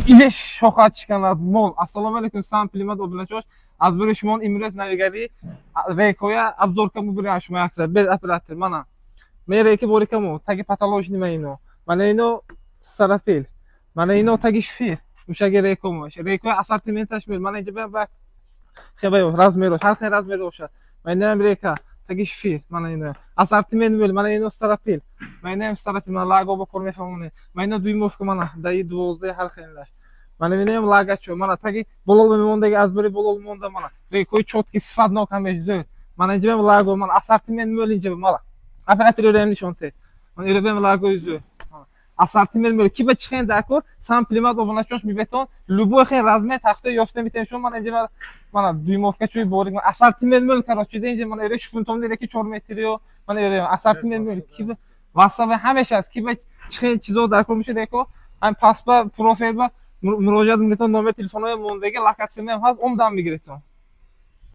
ile şoka çıkanlar mol. Assalomu alaykum, sam klimat obunachosh. Az bir shimon Imrez navigaziy Reko'ya обзорка mu bir yaşma yaksa. Bir operator mana. Men Reko borikamu. Tagi patoloji nima ino. Mana ino sarafil. Mana ino tagi shfir. Mushaga Reko mu. Reko assortiment tashmil. Mana inja ben bak. Xebayo razmero. Har xil razmero o'sha. Mana ham Reko. Tagi shfir. Mana ino. Assortiment bo'l. Mana ino sarafil. Mana ham sarafil. Mana logo ba ko'rmaysan. Mana duymovka mana. Dai 12 har xillar. Mana meni ham lagacho. Mana tagi bo'lolmondagi azbari bo'lolmonda mana. Reko'y chotki sifatno kamejzoy. Mana inja ben logo mana assortiment bo'linja mana. Operator önemli şonte. Mana öyle logo yüzü. Assortiment böyle kiba chiqen dakor, sam klimat obunachosh mi beton, любой xil razmer taxta yofta bitem shon mana inja mana duymovka cho'y boring. Assortiment böyle короче deyinja mana öyle shpuntom dereki 4 metr yo. Mana öyle assortiment böyle kiba WhatsApp hamisha kiba chiqen chizo dakor mishi deko. Ham pasport profil va murojaat miton nomer telefoni ham mondagi lokatsiyani ham haz omdan migraton.